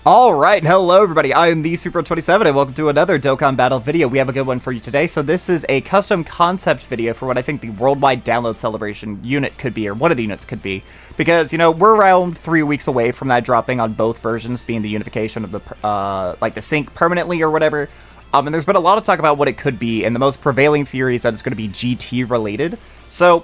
Alright, hello everybody, I am the Super27 and welcome to another Dokkan Battle video. We have a good one for you today. So this is a custom concept video for what I think the worldwide download celebration unit could be, or one of the units could be. Because, you know, we're around 3 weeks away from that dropping on both versions, being the unification of the, like the sync permanently or whatever. And there's been a lot of talk about what it could be, and the most prevailing theory is that it's going to be GT related. So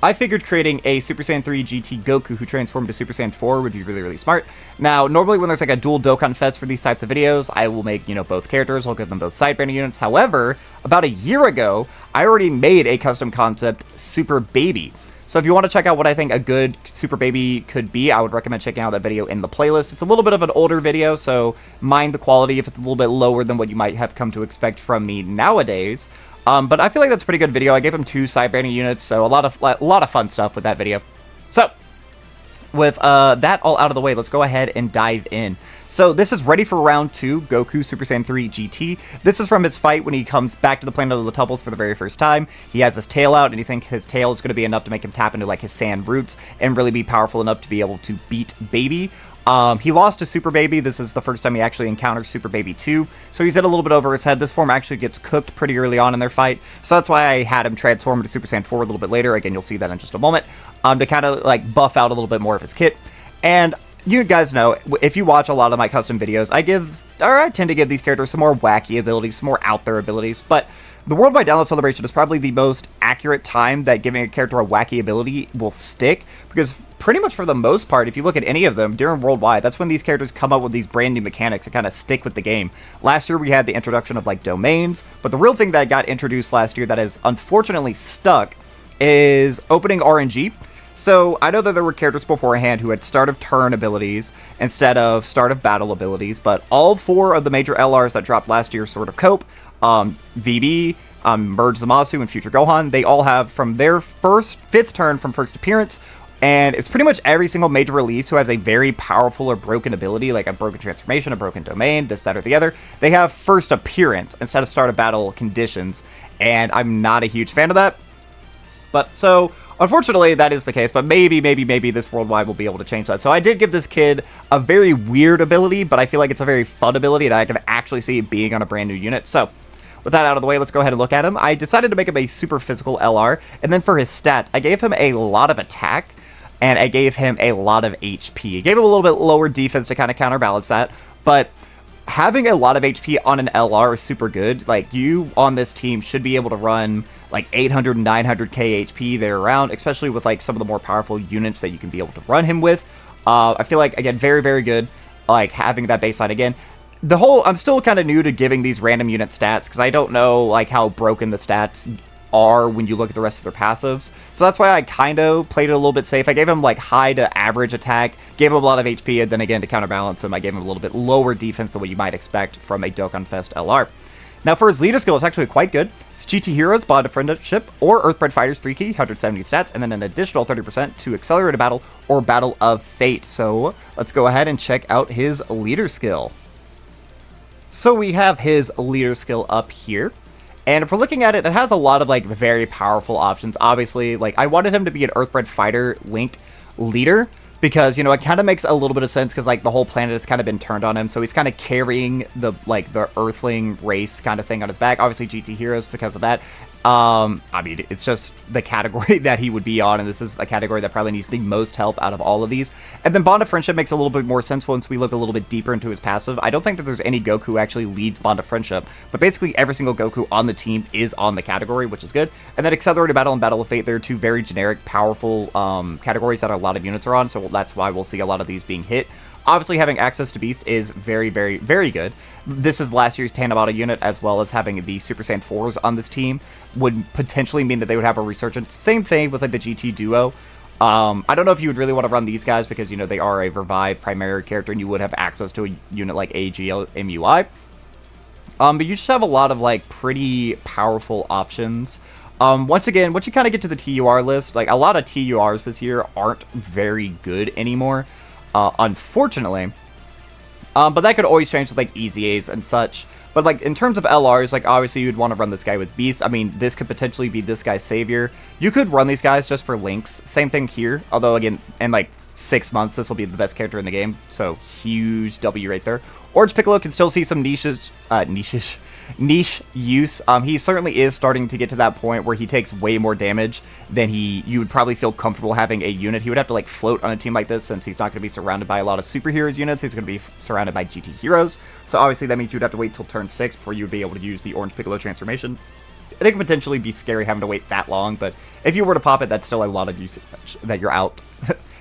I figured creating a Super Saiyan 3 GT Goku who transformed to Super Saiyan 4 would be really smart. Now, normally when there's like a dual Dokkan Fest for these types of videos, I will make, you know, both characters, I'll give them both side banner units. However, about a year ago, I already made a custom concept Super Baby. So if you want to check out what I think a good Super Baby could be, I would recommend checking out that video in the playlist. It's a little bit of an older video, so mind the quality if it's a little bit lower than what you might have come to expect from me nowadays. But I feel like that's a pretty good video. I gave him 2 side banner units, so a lot of fun stuff with that video. So, with that all out of the way, let's go ahead and dive in. So this is ready for round 2, Goku Super Saiyan 3 GT. This is from his fight when he comes back to the planet of the Tupples for the very first time. He has his tail out, and you think his tail is going to be enough to make him tap into like his Saiyan roots and really be powerful enough to be able to beat Baby. He lost to Super Baby. This is the first time he actually encounters Super Baby 2, so he's in a little bit over his head. This form actually gets cooked pretty early on in their fight, so that's why I had him transform to Super Saiyan 4 a little bit later. Again, you'll see that in just a moment, to kind of like buff out a little bit more of his kit. And you guys know, if you watch a lot of my custom videos, I tend to give these characters some more wacky abilities, some more out there abilities, but the Worldwide Download Celebration is probably the most accurate time that giving a character a wacky ability will stick, because pretty much for the most part, if you look at any of them during Worldwide, that's when these characters come up with these brand new mechanics that kind of stick with the game. Last year we had the introduction of like domains, but the real thing that got introduced last year that has unfortunately stuck is opening RNG. So I know that there were characters beforehand who had start of turn abilities instead of start of battle abilities, but all 4 of the major LRs that dropped last year sort of cope. VB, Merge Zamasu, and Future Gohan, they all have from their 5th turn from first appearance, and it's pretty much every single major release who has a very powerful or broken ability, like a broken transformation, a broken domain, this, that, or the other. They have first appearance instead of start of battle conditions, and I'm not a huge fan of that. But so, unfortunately, that is the case, but maybe this Worldwide will be able to change that. So I did give this kid a very weird ability, but I feel like it's a very fun ability, and I can actually see it being on a brand new unit. So with that out of the way, let's go ahead and look at him. I decided to make him a super physical LR, and then for his stats, I gave him a lot of attack, and I gave him a lot of HP. I gave him a little bit lower defense to kind of counterbalance that, but having a lot of HP on an LR is super good. Like, you on this team should be able to run like 800 and 900k HP there around, especially with like some of the more powerful units that you can be able to run him with. I feel like, again, very good, like having that baseline again. I'm still kind of new to giving these random unit stats, because I don't know like how broken the stats are when you look at the rest of their passives. So that's why I kind of played it a little bit safe. I gave him like high to average attack, gave him a lot of HP, and then again to counterbalance him, I gave him a little bit lower defense than what you might expect from a Dokkan Fest LR. Now for his leader skill, it's actually quite good. It's GT Heroes, Bond of Friendship, or Earthbred Fighters 3 key, 170 stats, and then an additional 30% to Accelerate a Battle or Battle of Fate. So let's go ahead and check out his leader skill. So we have his leader skill up here, and if we're looking at it, it has a lot of like very powerful options. Obviously, like I wanted him to be an Earthbred Fighter Link leader, because, you know, it kind of makes a little bit of sense, because like the whole planet has kind of been turned on him, so he's kind of carrying the Earthling race kind of thing on his back. Obviously GT Heroes because of that. I mean, it's just the category that he would be on, and this is a category that probably needs the most help out of all of these. And then Bond of Friendship makes a little bit more sense once we look a little bit deeper into his passive. I don't think that there's any Goku who actually leads Bond of Friendship, but basically every single Goku on the team is on the category, which is good. And then Accelerated Battle and Battle of Fate, they're 2 very generic, powerful categories that a lot of units are on, so that's why we'll see a lot of these being hit. Obviously, having access to Beast is very good. This is last year's Tanabata unit, as well as having the Super Saiyan 4s on this team would potentially mean that they would have a resurgence. Same thing with like the GT Duo. I don't know if you would really want to run these guys, because, you know, they are a revived primary character, and you would have access to a unit like AGMUI. But you just have a lot of like pretty powerful options. Once again, once you kind of get to the TUR list, like a lot of TURs this year aren't very good anymore. Unfortunately, but that could always change with like EZAs and such. But like in terms of LRs, like obviously you'd want to run this guy with Beast. I mean, this could potentially be this guy's savior. You could run these guys just for links. Same thing here, although again, and like 6 months, this will be the best character in the game. So huge W right there. Orange Piccolo can still see some niche use. He certainly is starting to get to that point where he takes way more damage than you would probably feel comfortable having a unit. He would have to like float on a team like this since he's not going to be surrounded by a lot of superheroes units. He's going to be surrounded by GT heroes. So obviously that means you'd have to wait till turn 6 before you would be able to use the Orange Piccolo transformation. It could potentially be scary having to wait that long, but if you were to pop it, that's still a lot of usage that you're out,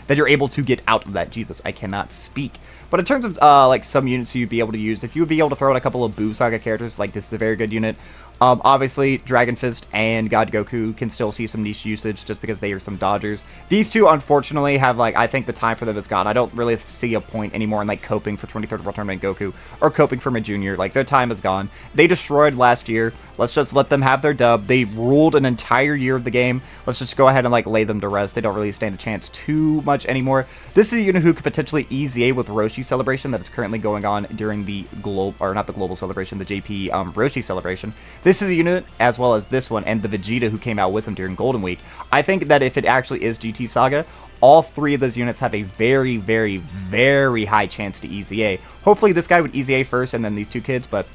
that you're able to get out of that. Jesus, I cannot speak. But in terms of like some units you'd be able to use, if you would be able to throw in a couple of Boo Saga characters, like this is a very good unit. Obviously, Dragon Fist and God Goku can still see some niche usage just because they are some dodgers. These two, unfortunately, have, like, I think the time for them is gone. I don't really see a point anymore in, like, coping for 23rd World Tournament Goku or coping for a junior. Like, their time is gone. They destroyed last year. Let's just let them have their dub. They ruled an entire year of the game. Let's just go ahead and, like, lay them to rest. They don't really stand a chance too much anymore. This is a unit who could potentially EZA with Roshi Celebration that is currently going on during the global, or not the global celebration, the JP Roshi Celebration. This is a unit, as well as this one, and the Vegeta who came out with him during Golden Week. I think that if it actually is GT Saga, all three of those units have a very, very, very high chance to EZA. Hopefully this guy would EZA first and then these two kids, but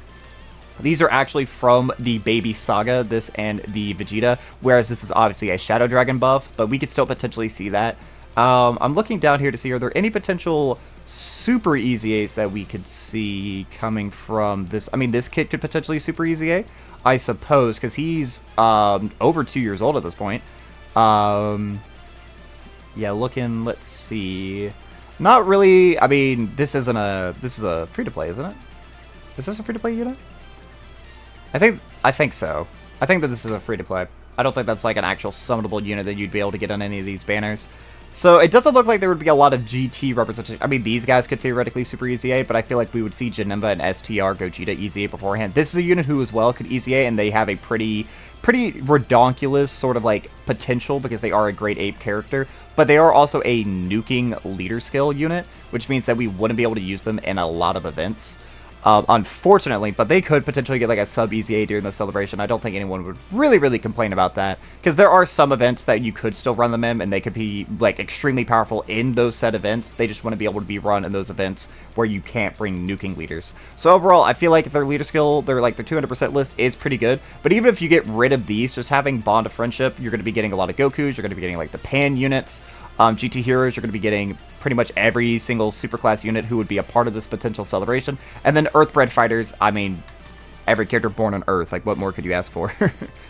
these are actually from the Baby Saga, this and the Vegeta, whereas this is obviously a Shadow Dragon buff, but we could still potentially see that. I'm looking down here to see, are there any potential super EZAs that we could see coming from this? I mean, this kid could potentially super EZA, I suppose, because he's over 2 years old at this point. Yeah, let's see. Not really. I mean, this is a free-to-play, isn't it? Is this a free-to-play unit? I think so. I think that this is a free-to-play. I don't think that's like an actual summonable unit that you'd be able to get on any of these banners. So it doesn't look like there would be a lot of GT representation. I mean, these guys could theoretically super EZA, but I feel like we would see Janemba and STR Gogeta EZA beforehand. This is a unit who as well could EZA, and they have a pretty redonkulous sort of like potential because they are a great ape character, but they are also a nuking leader skill unit, which means that we wouldn't be able to use them in a lot of events. Unfortunately, but they could potentially get like a sub EZA during the celebration. I don't think anyone would really complain about that, because there are some events that you could still run them in, and they could be like extremely powerful in those set events. They just want to be able to be run in those events where you can't bring nuking leaders. So overall, I feel like their leader skill, their 200% list is pretty good, but even if you get rid of these, just having Bond of Friendship, you're going to be getting a lot of Gokus, you're going to be getting like the Pan units, GT Heroes, you're going to be getting pretty much every single superclass unit who would be a part of this potential celebration. And then Earthbred Fighters, I mean, every character born on Earth, like what more could you ask for?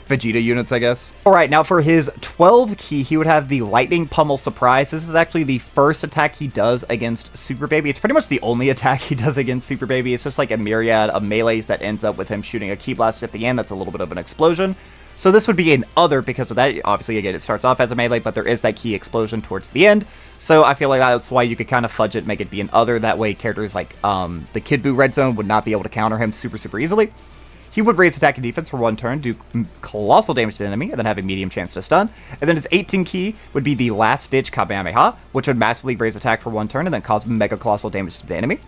Vegeta units, I guess. Alright, now for his 12 key, he would have the Lightning Pummel Surprise. This is actually the first attack he does against Super Baby. It's pretty much the only attack he does against Super Baby. It's just like a myriad of melees that ends up with him shooting a Ki Blast at the end. That's a little bit of an explosion. So this would be an other because of that. Obviously, again, it starts off as a melee, but there is that key explosion towards the end. So I feel like that's why you could kind of fudge it, make it be an other. That way, characters like the Kid Buu Red Zone would not be able to counter him super easily. He would raise attack and defense for one turn, do colossal damage to the enemy, and then have a medium chance to stun. And then his 18 key would be the Last Ditch Kamehameha, which would massively raise attack for one turn and then cause mega colossal damage to the enemy.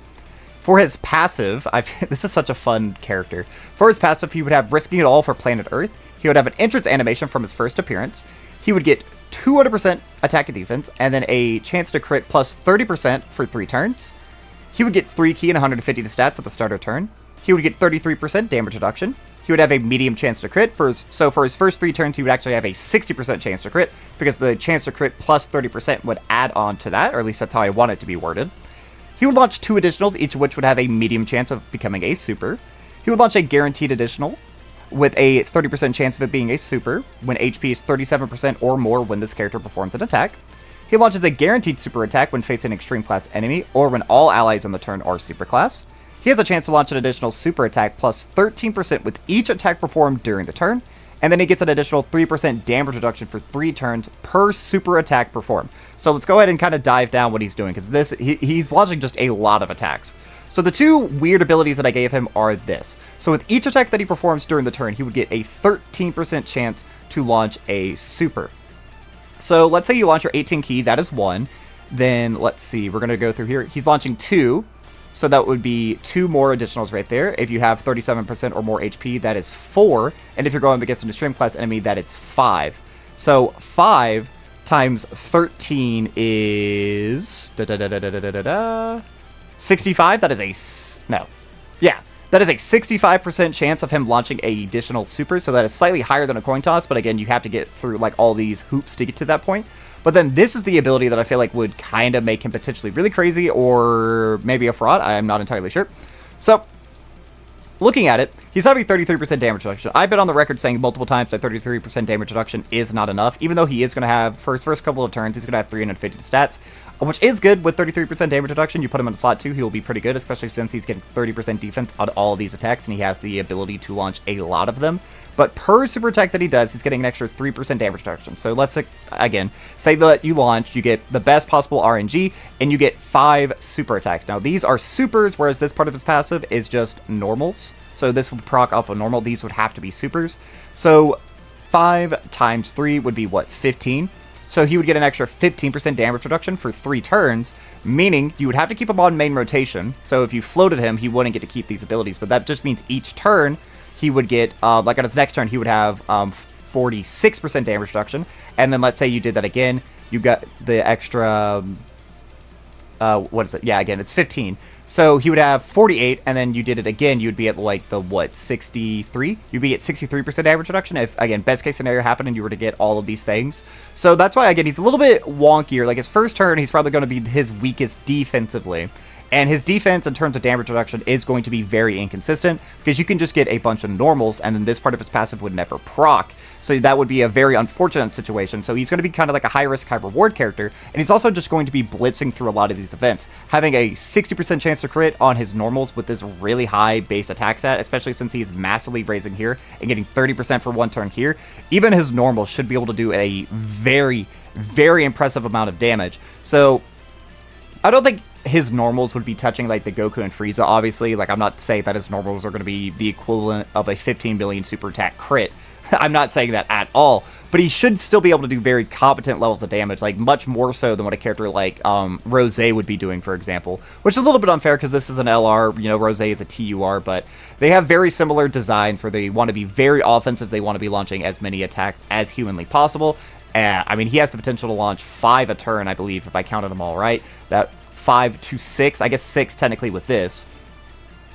For his passive, this is such a fun character. For his passive, he would have Risking It All for Planet Earth. He would have an entrance animation from his first appearance. He would get 200% attack and defense, and then a chance to crit plus 30% for 3 turns. He would get 3 key and 150 to stats at the start of turn. He would get 33% damage reduction. He would have a medium chance to crit. So for his first 3 turns, he would actually have a 60% chance to crit, because the chance to crit plus 30% would add on to that, or at least that's how I want it to be worded. He would launch 2 additionals, each of which would have a medium chance of becoming a super. He would launch a guaranteed additional, with a 30% chance of it being a super, when HP is 37% or more when this character performs an attack. He launches a guaranteed super attack when facing an extreme class enemy, or when all allies on the turn are super class. He has a chance to launch an additional super attack plus 13% with each attack performed during the turn, and then he gets an additional 3% damage reduction for 3 turns per super attack performed. So let's go ahead and kind of dive down what he's doing, because he's launching just a lot of attacks. So the 2 weird abilities that I gave him are this. So with each attack that he performs during the turn, he would get a 13% chance to launch a super. So let's say you launch your 18 key, that is 1. Then let's see, we're going to go through here. He's launching 2, so that would be 2 more additionals right there. If you have 37% or more HP, that is 4. And if you're going against an extreme class enemy, that is 5. So 5 times 13 is 65. That is that is a 65% chance of him launching a additional super, so that is slightly higher than a coin toss, but again, you have to get through like all these hoops to get to that point. But then this is the ability that I feel like would kind of make him potentially really crazy, or maybe a fraud. I am not entirely sure. So, looking at it, he's having 33% damage reduction. I've been on the record saying multiple times that 33% damage reduction is not enough, even though he is going to have, for his first couple of turns, he's going to have 350 stats, which is good with 33% damage reduction. You put him in slot 2, he will be pretty good, especially since he's getting 30% defense on all of these attacks, and he has the ability to launch a lot of them. But per super attack that he does, he's getting an extra 3% damage reduction. So let's, again, say that you launch, you get the best possible RNG, and you get 5 super attacks. Now, these are supers, whereas this part of his passive is just normals. So this would proc off a normal. These would have to be supers. So 5 times 3 would be, what, 15? So he would get an extra 15% damage reduction for 3 turns, meaning you would have to keep him on main rotation. So if you floated him, he wouldn't get to keep these abilities. But that just means each turn, he would get, like on his next turn, he would have 46% damage reduction. And then let's say you did that again, you got the extra, what is it? Yeah, again, it's 15. So he would have 48, and then you did it again, you'd be at like the, what, 63? You'd be at 63% damage reduction if, again, best case scenario happened and you were to get all of these things. So that's why, again, he's a little bit wonkier. Like his first turn, he's probably going to be his weakest defensively. And his defense in terms of damage reduction is going to be very inconsistent because you can just get a bunch of normals and then this part of his passive would never proc. So that would be a very unfortunate situation. So he's going to be kind of like a high-risk, high-reward character. And he's also just going to be blitzing through a lot of these events. Having a 60% chance to crit on his normals with this really high base attack stat, especially since he's massively raising here and getting 30% for 1 turn here. Even his normals should be able to do a very, very impressive amount of damage. So I don't think his normals would be touching like the Goku and Frieza, obviously. Like, I'm not saying that his normals are going to be the equivalent of a 15 billion super attack crit. I'm not saying that at all. But he should still be able to do very competent levels of damage, like much more so than what a character like Rose would be doing, for example. Which is a little bit unfair because this is an LR, you know, Rose is a TUR, but they have very similar designs where they want to be very offensive. They want to be launching as many attacks as humanly possible. I mean, he has the potential to launch 5 a turn, I believe, if I counted them all right. That 5 to 6, I guess 6 technically with this.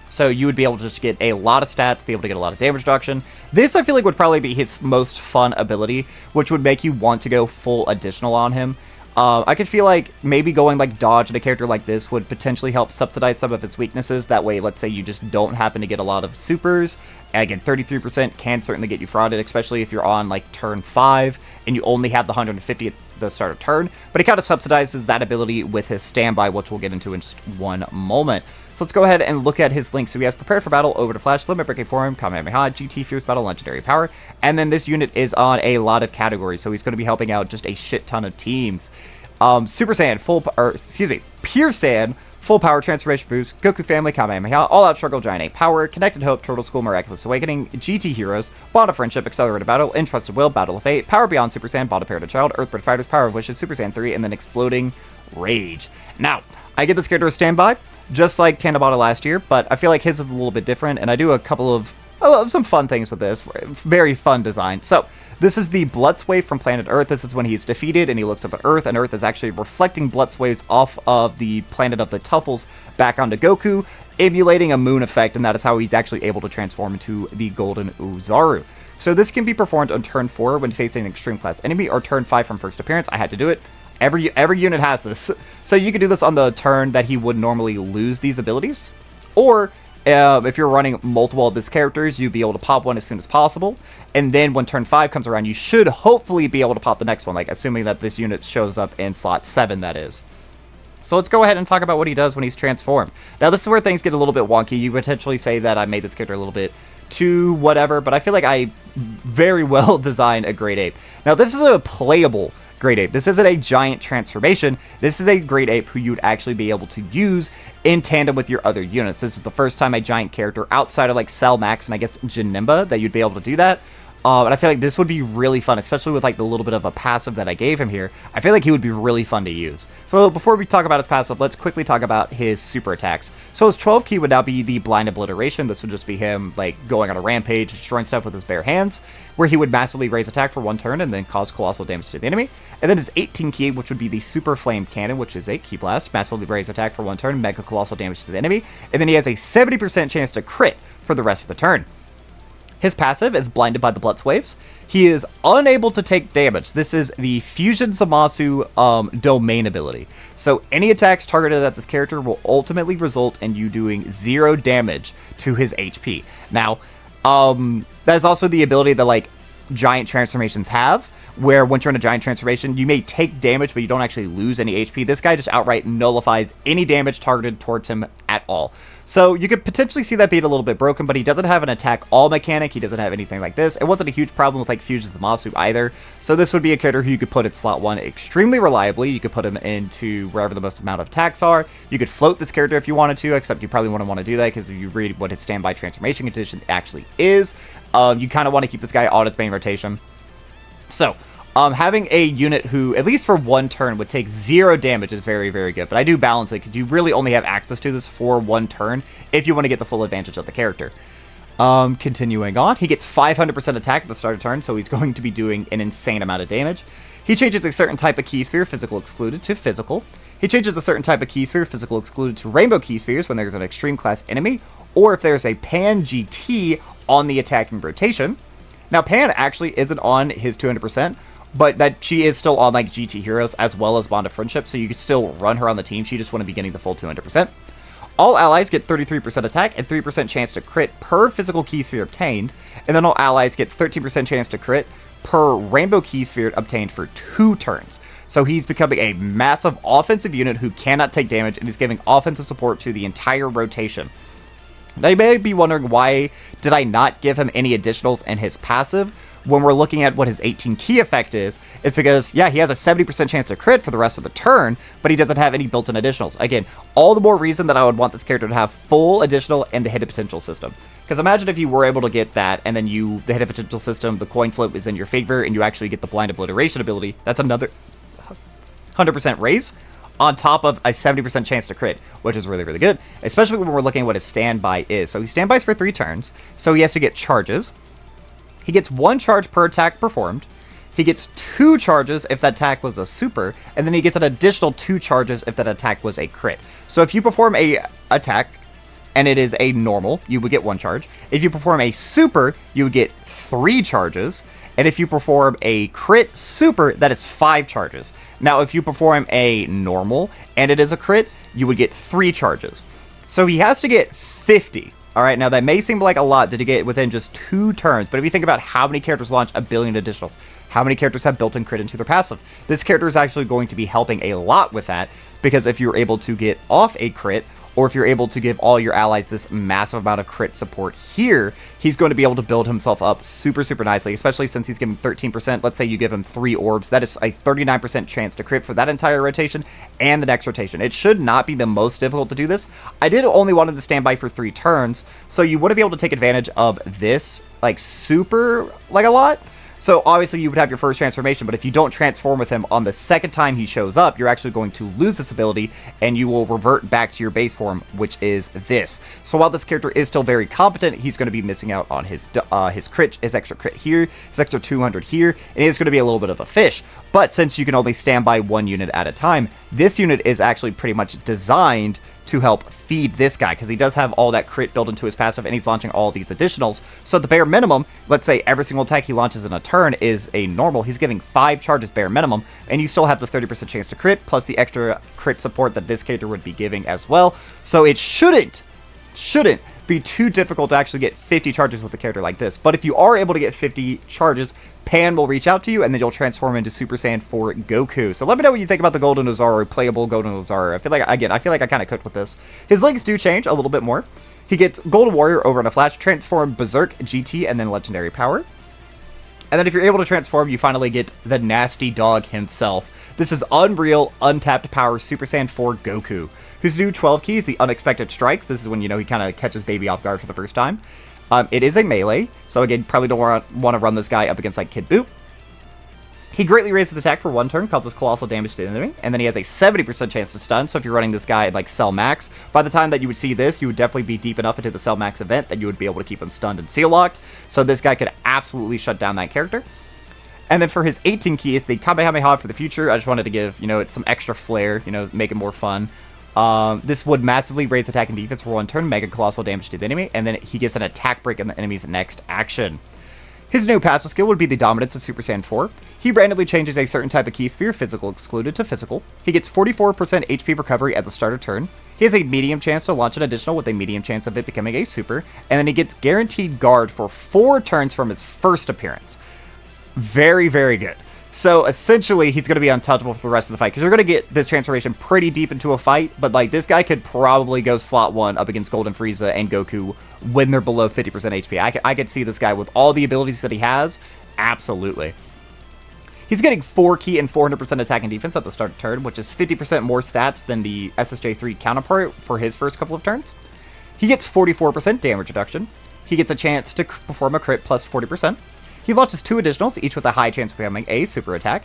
So you would be able to just get a lot of stats, be able to get a lot of damage reduction. This, I feel like, would probably be his most fun ability, which would make you want to go full additional on him. I could feel like maybe going like dodge at a character like this would potentially help subsidize some of its weaknesses. That way, let's say you just don't happen to get a lot of supers. And again, 33% can certainly get you frauded, especially if you're on like turn 5 and you only have the 150 at the start of turn. But he kind of subsidizes that ability with his standby, which we'll get into in just one moment. So let's go ahead and look at his links. So he has Prepared for Battle, Over to Flash, Limit Breaking Forum, Kamehameha, GT Fierce Battle, Legendary Power. And then this unit is on a lot of categories, so he's going to be helping out just a shit ton of teams. Super Saiyan, Pure Saiyan, Full Power, Transformation Boost, Goku Family, Kamehameha, All Out Struggle, Giant Ape Power, Connected Hope, Turtle School, Miraculous Awakening, GT Heroes, Bond of Friendship, Accelerated Battle, Entrusted Will, Battle of Fate, Power Beyond Super Saiyan, Bond of Parent Child, Earthbird Fighters, Power of Wishes, Super Saiyan 3, and then Exploding Rage. Now, I get this character a standby, just like Tanabata last year, but I feel like his is a little bit different, and I do a couple of some fun things with this. Very fun design. So, this is the Blutz Wave from planet Earth. This is when he's defeated and he looks up at Earth, and Earth is actually reflecting Blutz Waves off of the planet of the Tuffles back onto Goku, emulating a moon effect, and that is how he's actually able to transform into the Golden Uzaru. So this can be performed on turn 4 when facing an extreme class enemy, or turn 5 from first appearance. I had to do it. Every unit has this. So you can do this on the turn that he would normally lose these abilities, or if you're running multiple of his characters, you'd be able to pop one as soon as possible. And then when turn 5 comes around, you should hopefully be able to pop the next one, like assuming that this unit shows up in slot 7, that is. So let's go ahead and talk about what he does when he's transformed. Now, this is where things get a little bit wonky. You potentially say that I made this character a little bit too whatever, but I feel like I very well designed a Great Ape. Now, this is a playable Great Ape. This isn't a giant transformation. This is a Great Ape who you'd actually be able to use in tandem with your other units. This is the first time a giant character outside of like Cell Max and I guess Janemba that you'd be able to do that. And I feel like this would be really fun, especially with like the little bit of a passive that I gave him here. I feel like he would be really fun to use. So before we talk about his passive, let's quickly talk about his super attacks. So his 12 key would now be the Blind Obliteration. This would just be him like going on a rampage, destroying stuff with his bare hands, where he would massively raise attack for 1 turn and then cause colossal damage to the enemy. And then his 18 key, which would be the Super Flame Cannon, which is a key blast, massively raise attack for 1 turn, mega colossal damage to the enemy. And then he has a 70% chance to crit for the rest of the turn. His passive is Blinded by the Blitz Waves. He is unable to take damage. This is the Fusion Zamasu domain ability. So any attacks targeted at this character will ultimately result in you doing 0 damage to his HP. Now, that's also the ability that like giant transformations have, where once you're in a giant transformation, you may take damage, but you don't actually lose any HP. This guy just outright nullifies any damage targeted towards him at all. So you could potentially see that being a little bit broken, but he doesn't have an attack all mechanic. He doesn't have anything like this. It wasn't a huge problem with like Fusion Zamasu either. So this would be a character who you could put at slot 1 extremely reliably. You could put him into wherever the most amount of attacks are. You could float this character if you wanted to, except you probably wouldn't want to do that because you read what his standby transformation condition actually is. You kind of want to keep this guy on its main rotation. So, having a unit who, at least for 1 turn, would take 0 damage is very, very good. But I do balance it because you really only have access to this for 1 turn if you want to get the full advantage of the character. Continuing on, he gets 500% attack at the start of turn, so he's going to be doing an insane amount of damage. He changes a certain type of key sphere, physical excluded, to physical. He changes a certain type of key sphere, physical excluded, to rainbow key spheres when there's an extreme class enemy, or if there's a Pan GT on the attacking rotation. Now, Pan actually isn't on his 200%, but that she is still on like GT heroes as well as Bond of Friendship, so you could still run her on the team. She just wouldn't be getting the full 200%. All allies get 33% attack and 3% chance to crit per physical key sphere obtained, and then all allies get 13% chance to crit per rainbow key sphere obtained for 2 turns. So he's becoming a massive offensive unit who cannot take damage, and he's giving offensive support to the entire rotation. Now you may be wondering, why did I not give him any additionals in his passive when we're looking at what his 18 key effect is? It's because, yeah, he has a 70% chance to crit for the rest of the turn, but he doesn't have any built-in additionals. Again, all the more reason that I would want this character to have full additional and the hidden potential system. Because imagine if you were able to get that, and then the hidden potential system, the coin flip is in your favor, and you actually get the blind obliteration ability. That's another 100% raise on top of a 70% chance to crit, which is really, really good, especially when we're looking at what his standby is. So he standbys for 3 turns, so he has to get charges. He gets 1 charge per attack performed. He gets 2 charges if that attack was a super, and then he gets an additional 2 charges if that attack was a crit. So if you perform a attack and it is a normal, you would get 1 charge. If you perform a super, you would get 3 charges. And if you perform a crit super, that is 5 charges. Now, if you perform a normal and it is a crit, you would get 3 charges. So he has to get 50. All right, now that may seem like a lot to get within just 2 turns, but if you think about how many characters launch a billion additionals, how many characters have built-in crit into their passive, this character is actually going to be helping a lot with that, because if you're able to get off a crit, or if you're able to give all your allies this massive amount of crit support here, he's going to be able to build himself up super, super nicely, especially since he's giving 13%. Let's say you give him 3 orbs. That is a 39% chance to crit for that entire rotation and the next rotation. It should not be the most difficult to do this. I did only want him to stand by for 3 turns, so you wouldn't be able to take advantage of this, like, super, like, a lot. So obviously you would have your first transformation, but if you don't transform with him on the second time he shows up, you're actually going to lose this ability, and you will revert back to your base form, which is this. So while this character is still very competent, he's going to be missing out on his crit, his extra crit here, his extra 200 here, and it's going to be a little bit of a fish. But since you can only stand by 1 unit at a time, this unit is actually pretty much designed to help feed this guy, because he does have all that crit built into his passive, and he's launching all these additionals. So at the bare minimum, let's say every single attack he launches in a turn is a normal, he's giving 5 charges bare minimum, and you still have the 30% chance to crit, plus the extra crit support that this character would be giving as well. So it shouldn't be too difficult to actually get 50 charges with a character like this. But if you are able to get 50 charges, Pan will reach out to you, and then you'll transform into Super Saiyan for Goku. So let me know what you think about the Golden Ozaru, playable Golden Ozaru. I feel like I kind of cooked with this. His legs do change a little bit more. He gets Golden Warrior over on a flash, transform Berserk, GT, and then Legendary Power. And then if you're able to transform, you finally get the Nasty Dog himself. This is Unreal, Untapped Power, Super Saiyan 4 Goku. His new 12 keys, the Unexpected Strikes. This is when, you know, he kind of catches Baby off guard for the first time. It is a melee, so again, probably don't want to run this guy up against like Kid Boop. He greatly raises attack for 1 turn, causes colossal damage to the enemy, and then he has a 70% chance to stun, so if you're running this guy at like Cell Max, by the time that you would see this, you would definitely be deep enough into the Cell Max event that you would be able to keep him stunned and seal locked, so this guy could absolutely shut down that character. And then for his 18 key is the Kamehameha for the future. I just wanted to give, it some extra flair, make it more fun. This would massively raise attack and defense for 1 turn, mega colossal damage to the enemy, and then he gets an attack break in the enemy's next action. His new passive skill would be the Dominance of Super Saiyan 4. He randomly changes a certain type of key sphere, physical excluded, to physical. He gets 44% HP recovery at the start of turn. He has a medium chance to launch an additional with a medium chance of it becoming a super. And then he gets guaranteed guard for 4 turns from his first appearance. Very, very good. So essentially, he's going to be untouchable for the rest of the fight, because you're going to get this transformation pretty deep into a fight, but like this guy could probably go slot 1 up against Golden Frieza and Goku when they're below 50% HP. I could see this guy with all the abilities that he has, absolutely. He's getting 4 key and 400% attack and defense at the start of turn, which is 50% more stats than the SSJ3 counterpart for his first couple of turns. He gets 44% damage reduction. He gets a chance to perform a crit plus 40%. He launches 2 additionals, each with a high chance of becoming a super attack.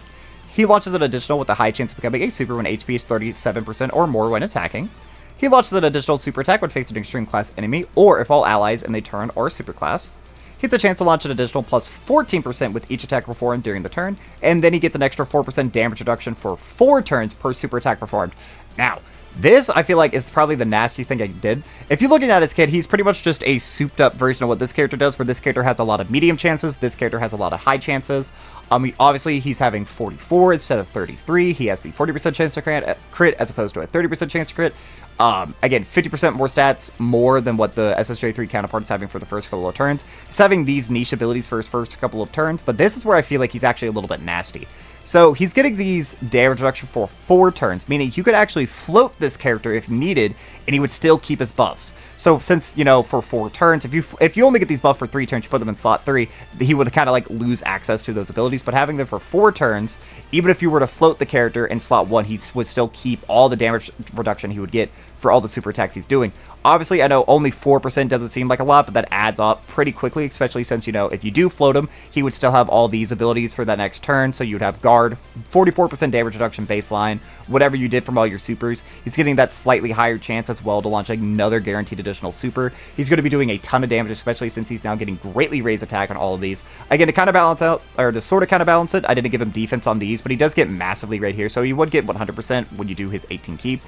He launches an additional with a high chance of becoming a super when HP is 37% or more when attacking. He launches an additional super attack when facing an extreme class enemy, or if all allies in the turn are super class. He gets a chance to launch an additional plus 14% with each attack performed during the turn, and then he gets an extra 4% damage reduction for 4 turns per super attack performed. Now, this, I feel like, is probably the nastiest thing I did. If you're looking at his kid, he's pretty much just a souped-up version of what this character does, where this character has a lot of medium chances, this character has a lot of high chances. Obviously, he's having 44 instead of 33. He has the 40% chance to crit as opposed to a 30% chance to crit. Again, 50% more stats, more than what the SSJ3 counterpart is having for the first couple of turns. He's having these niche abilities for his first couple of turns, but this is where I feel like he's actually a little bit nasty. So he's getting these damage reduction for 4 turns, meaning you could actually float this character if needed, and he would still keep his buffs. So since, for 4 turns, if you only get these buffs for 3 turns, you put them in slot 3, he would kind of like lose access to those abilities. But having them for 4 turns, even if you were to float the character in slot 1, he would still keep all the damage reduction he would get for all the super attacks he's doing. Obviously, I know only 4% doesn't seem like a lot, but that adds up pretty quickly, especially since, if you do float him, he would still have all these abilities for that next turn, so you would have guard, 44% damage reduction baseline, whatever you did from all your supers. He's getting that slightly higher chance as well to launch another guaranteed additional super. He's going to be doing a ton of damage, especially since he's now getting greatly raised attack on all of these. Again, to kind of balance out, or to sort of kind of balance it, I didn't give him defense on these, but he does get massively right here, so he would get 100% when you do his 18 keep.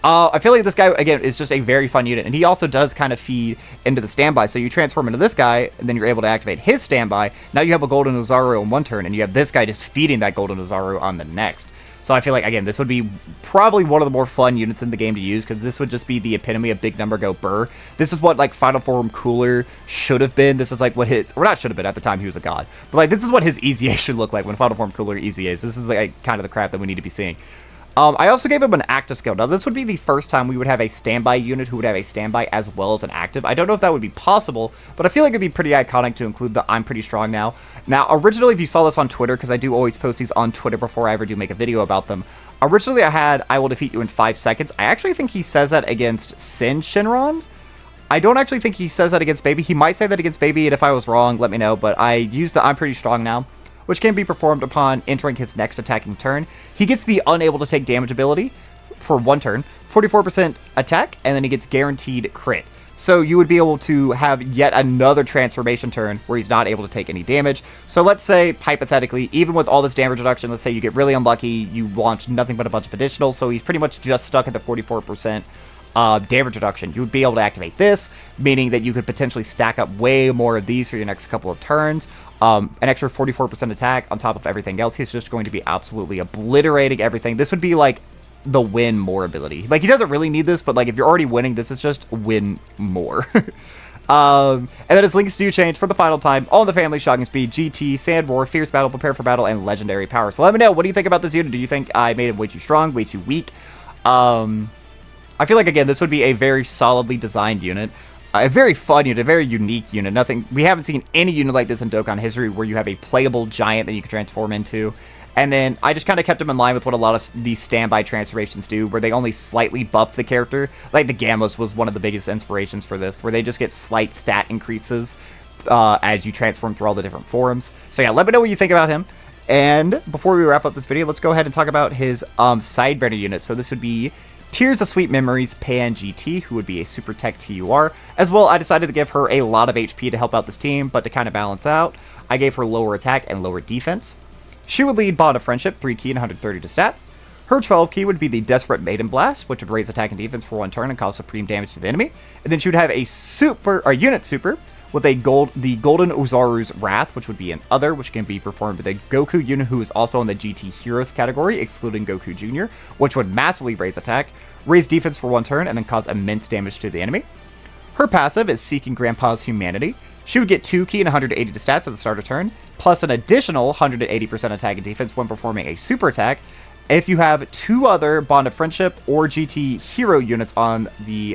I feel like this guy, again, is just a very fun unit, and he also does kind of feed into the standby, so you transform into this guy, and then you're able to activate his standby. Now you have a Golden Ozaru in 1 turn, and you have this guy just feeding that Golden Ozaru on the next. So I feel like, again, this would be probably one of the more fun units in the game to use, because this would just be the epitome of big number go burr. This is what, like, Final Form Cooler should have been. This is, like, what his, or not should have been, at the time he was a god. But, like, this is what his EZA should look like when Final Form Cooler EZA is. This is, like, kind of the crap that we need to be seeing. I also gave him an active skill. Now, this would be the first time we would have a standby unit who would have a standby as well as an active. I don't know if that would be possible, but I feel like it'd be pretty iconic to include the I'm pretty strong now. Now, originally, if you saw this on Twitter, because I do always post these on Twitter before I ever do make a video about them, originally I had I will defeat you in 5 seconds. I actually think he says that against Sin Shinron. I don't actually think he says that against Baby. He might say that against Baby, and if I was wrong, let me know, but I used the I'm pretty strong now, which can be performed upon entering his next attacking turn. He gets the unable to take damage ability for 1 turn, 44% attack, and then he gets guaranteed crit. So you would be able to have yet another transformation turn where he's not able to take any damage. So let's say, hypothetically, even with all this damage reduction, let's say you get really unlucky, you launch nothing but a bunch of additionals, so he's pretty much just stuck at the 44% damage reduction. You would be able to activate this, meaning that you could potentially stack up way more of these for your next couple of turns. An extra 44% attack on top of everything else. He's just going to be absolutely obliterating everything. This would be like the win more ability. Like, he doesn't really need this, but like if you're already winning, this is just win more. And then his links do change for the final time. All in the family, shocking speed, GT, sand roar, fierce battle, prepare for battle, and legendary power. So let me know, what do you think about this unit? Do you think I made him way too strong, way too weak? I feel like, again, this would be a very solidly designed unit. A very fun unit, a very unique unit. We haven't seen any unit like this in Dokkan history where you have a playable giant that you can transform into. And then I just kind of kept them in line with what a lot of these standby transformations do, where they only slightly buff the character. Like the Gammas was one of the biggest inspirations for this, where they just get slight stat increases as you transform through all the different forms. So yeah, let me know what you think about him. And before we wrap up this video, let's go ahead and talk about his Sideburner unit. So this would be Tears of Sweet Memories Pan GT, who would be a Super Tech TUR. As well, I decided to give her a lot of HP to help out this team, but to kind of balance out, I gave her lower attack and lower defense. She would lead Bond of Friendship, 3 key and 130 to stats. Her 12 key would be the Desperate Maiden Blast, which would raise attack and defense for 1 turn and cause supreme damage to the enemy. And then she would have a unit super with the Golden Ozaru's Wrath, which would be an other, which can be performed with a Goku unit who is also in the GT Heroes category, excluding Goku Jr., which would massively raise attack, raise defense for 1 turn, and then cause immense damage to the enemy. Her passive is Seeking Grandpa's Humanity. She would get 2 key and 180 to stats at the start of turn, plus an additional 180% attack and defense when performing a super attack. If you have 2 other Bond of Friendship or GT Hero units on the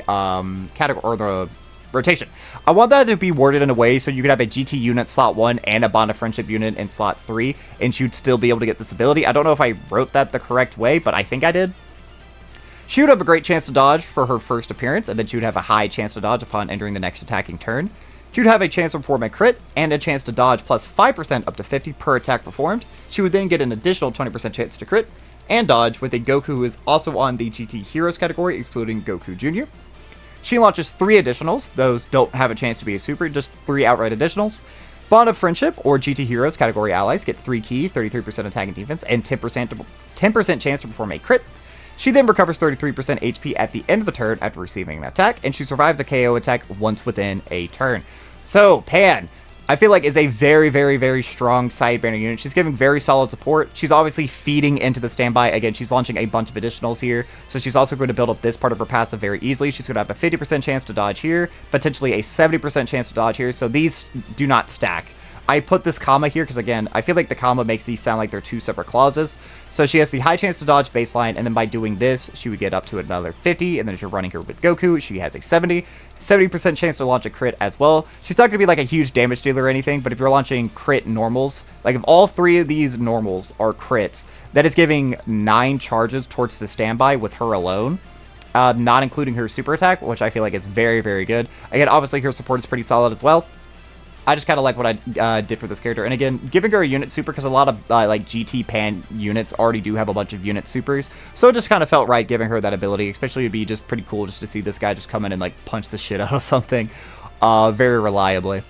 category or the rotation, I want that to be worded in a way so you could have a GT unit slot 1 and a Bond of Friendship unit in slot 3, and she'd still be able to get this ability. I don't know if I wrote that the correct way, but I think I did. She would have a great chance to dodge for her first appearance, and then she would have a high chance to dodge upon entering the next attacking turn. She would have a chance to perform a crit, and a chance to dodge plus 5% up to 50 per attack performed. She would then get an additional 20% chance to crit and dodge with a Goku who is also on the GT Heroes category, excluding Goku Jr. She launches 3 additionals. Those don't have a chance to be a super, just 3 outright additionals. Bond of Friendship or GT Heroes category allies get 3 key, 33% attack and defense, and 10% chance to perform a crit. She then recovers 33% HP at the end of the turn after receiving an attack, and she survives a KO attack once within a turn. So, Pan, I feel like is a very, very, very strong Sideburner unit. She's giving very solid support. She's obviously feeding into the standby. Again, she's launching a bunch of additionals here, so she's also going to build up this part of her passive very easily. She's going to have a 50% chance to dodge here, potentially a 70% chance to dodge here, so these do not stack. I put this comma here because, again, I feel like the comma makes these sound like they're 2 separate clauses. So she has the high chance to dodge baseline, and then by doing this, she would get up to another 50, and then if you're running her with Goku, she has a 70% chance to launch a crit as well. She's not going to be like a huge damage dealer or anything, but if you're launching crit normals, like if all 3 of these normals are crits, that is giving 9 charges towards the standby with her alone. Not including her super attack, which I feel like is very, very good. Again, obviously her support is pretty solid as well. I just kind of like what I did for this character. And again, giving her a unit super, because a lot of like GT Pan units already do have a bunch of unit supers. So it just kind of felt right giving her that ability. Especially it'd be just pretty cool just to see this guy just come in and like punch the shit out of something very reliably.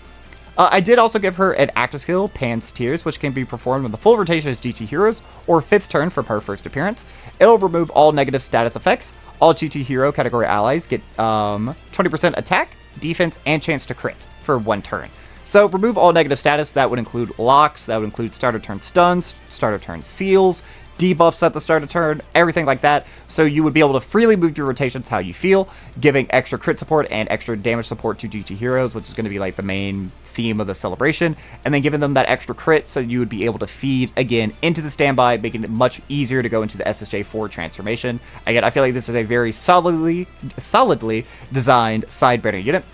I did also give her an active skill, Pan's Tears, which can be performed when the full rotation is GT Heroes or 5th turn from her first appearance. It'll remove all negative status effects. All GT Hero category allies get 20% attack, defense, and chance to crit for 1 turn. So remove all negative status. That would include locks, that would include start of turn stuns, start of turn seals, debuffs at the start of turn, everything like that. So you would be able to freely move your rotations how you feel, giving extra crit support and extra damage support to GT Heroes, which is going to be like the main theme of the celebration, and then giving them that extra crit so you would be able to feed again into the standby, making it much easier to go into the SSJ3 transformation. Again, I feel like this is a very solidly designed Sideburner unit.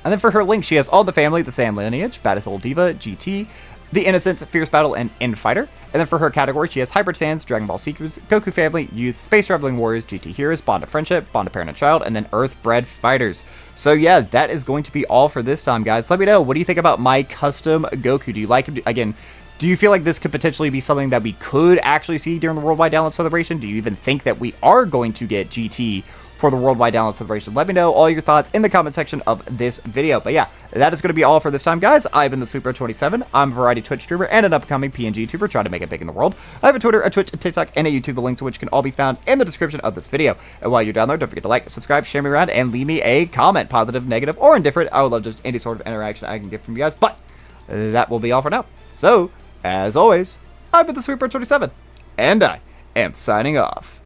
And then for her link, she has all the family, the Sand Lineage, Battlefield Diva, GT, the Innocence, Fierce Battle, and End Fighter. And then for her category, she has Hybrid Sands, Dragon Ball Seekers, Goku Family, Youth, Space Traveling Warriors, GT Heroes, Bond of Friendship, Bond of Parent and Child, and then Earth-Bred Fighters. So yeah, that is going to be all for this time, guys. Let me know, what do you think about my custom Goku? Do you like him? Again, do you feel like this could potentially be something that we could actually see during the Worldwide Download Celebration? Do you even think that we are going to get GT for the Worldwide Download Celebration? Let me know all your thoughts in the comment section of this video. But yeah, that is going to be all for this time, guys. I've been the SweetBro27. I'm a variety Twitch streamer and an upcoming PNG YouTuber trying to make it big in the world. I have a Twitter, a Twitch, a TikTok, and a YouTube, the links to which can all be found in the description of this video. And while you're down there, don't forget to like, subscribe, share me around, and leave me a comment, positive, negative, or indifferent. I would love just any sort of interaction I can get from you guys. But that will be all for now. So, as always, I've been the SweetBro27, and I am signing off.